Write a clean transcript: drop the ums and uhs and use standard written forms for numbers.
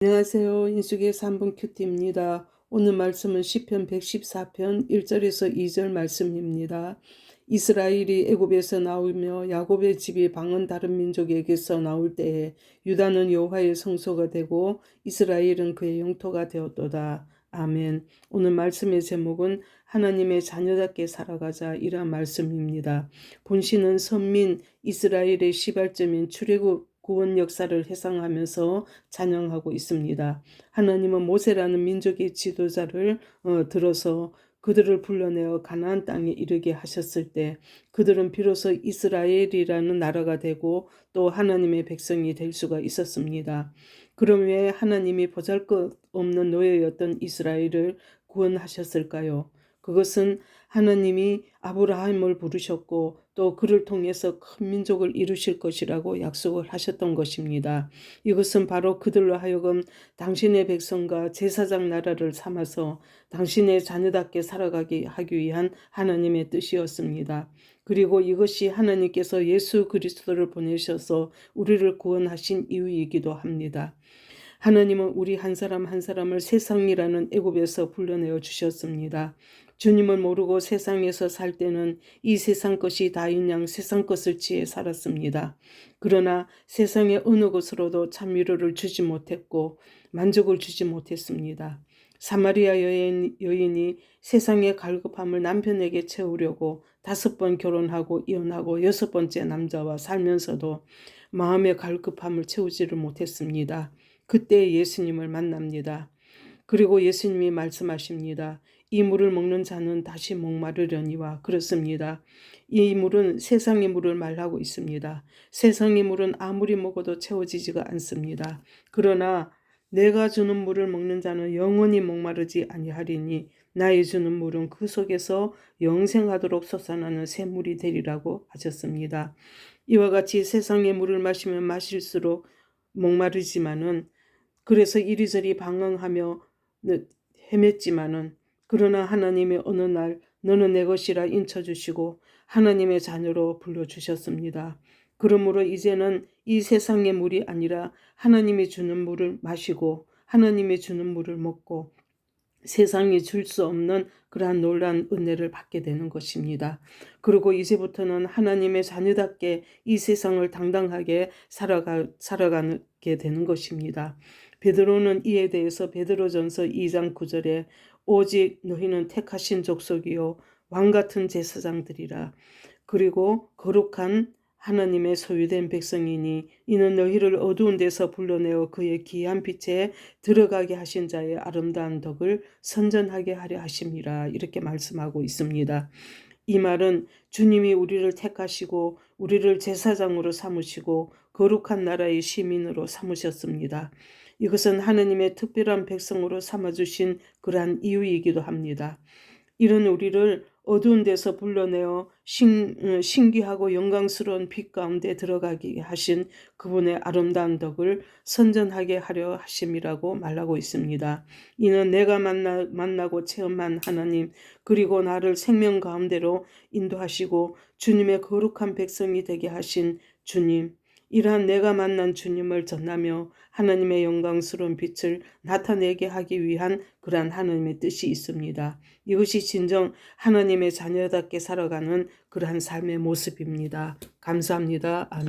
안녕하세요. 인숙의 3분 큐티입니다. 오늘 말씀은 시편 114편 1절에서 2절 말씀입니다. 이스라엘이 애굽에서 나오며 야곱의 집이 방은 다른 민족에게서 나올 때에 유다는 여호와의 성소가 되고 이스라엘은 그의 영토가 되었도다. 아멘. 오늘 말씀의 제목은 하나님의 자녀답게 살아가자 이란 말씀입니다. 본시는 선민 이스라엘의 시발점인 출애굽 구원 역사를 회상하면서 찬양하고 있습니다. 하나님은 모세라는 민족의 지도자를 들어서 그들을 불러내어 가나안 땅에 이르게 하셨을 때 그들은 비로소 이스라엘이라는 나라가 되고 또 하나님의 백성이 될 수가 있었습니다. 그럼 왜 하나님이 보잘것없는 노예였던 이스라엘을 구원하셨을까요? 그것은 하나님이 아브라함을 부르셨고 또 그를 통해서 큰 민족을 이루실 것이라고 약속을 하셨던 것입니다. 이것은 바로 그들로 하여금 당신의 백성과 제사장 나라를 삼아서 당신의 자녀답게 살아가게 하기 위한 하나님의 뜻이었습니다. 그리고 이것이 하나님께서 예수 그리스도를 보내셔서 우리를 구원하신 이유이기도 합니다. 하나님은 우리 한 사람 한 사람을 세상이라는 애굽에서 불러내어 주셨습니다. 주님을 모르고 세상에서 살 때는 이 세상 것이 다인 양 세상 것을 취해 살았습니다. 그러나 세상의 어느 것으로도 참 위로를 주지 못했고 만족을 주지 못했습니다. 사마리아 여인이 세상의 갈급함을 남편에게 채우려고 5번 결혼하고 이혼하고 6번째 남자와 살면서도 마음의 갈급함을 채우지를 못했습니다. 그때 예수님을 만납니다. 그리고 예수님이 말씀하십니다. 이 물을 먹는 자는 다시 목마르려니와 그렇습니다. 이 물은 세상의 물을 말하고 있습니다. 세상의 물은 아무리 먹어도 채워지지가 않습니다. 그러나 내가 주는 물을 먹는 자는 영원히 목마르지 아니하리니 나의 주는 물은 그 속에서 영생하도록 솟아나는 샘물이 되리라고 하셨습니다. 이와 같이 세상의 물을 마시면 마실수록 목마르지만은 그래서 이리저리 방황하며 헤맸지만은 그러나 하나님이 어느 날 너는 내 것이라 인쳐주시고 하나님의 자녀로 불러주셨습니다. 그러므로 이제는 이 세상의 물이 아니라 하나님이 주는 물을 마시고 하나님이 주는 물을 먹고 세상이 줄 수 없는 그러한 놀라운 은혜를 받게 되는 것입니다. 그리고 이제부터는 하나님의 자녀답게 이 세상을 당당하게 살아가게 되는 것입니다. 베드로는 이에 대해서 베드로전서 2장 9절에 오직 너희는 택하신 족속이요 왕같은 제사장들이라. 그리고 거룩한 하나님의 소유된 백성이니 이는 너희를 어두운 데서 불러내어 그의 귀한 빛에 들어가게 하신 자의 아름다운 덕을 선전하게 하려 하심이라. 이렇게 말씀하고 있습니다. 이 말은 주님이 우리를 택하시고 우리를 제사장으로 삼으시고 거룩한 나라의 시민으로 삼으셨습니다. 이것은 하나님의 특별한 백성으로 삼아주신 그러한 이유이기도 합니다. 이런 우리를 어두운 데서 불러내어 신기하고 영광스러운 빛 가운데 들어가게 하신 그분의 아름다운 덕을 선전하게 하려 하심이라고 말하고 있습니다. 이는 내가 만나고 체험한 하나님 그리고 나를 생명 가운데로 인도하시고 주님의 거룩한 백성이 되게 하신 주님, 이러한 내가 만난 주님을 전하며 하나님의 영광스러운 빛을 나타내게 하기 위한 그러한 하나님의 뜻이 있습니다. 이것이 진정 하나님의 자녀답게 살아가는 그러한 삶의 모습입니다. 감사합니다. 아멘.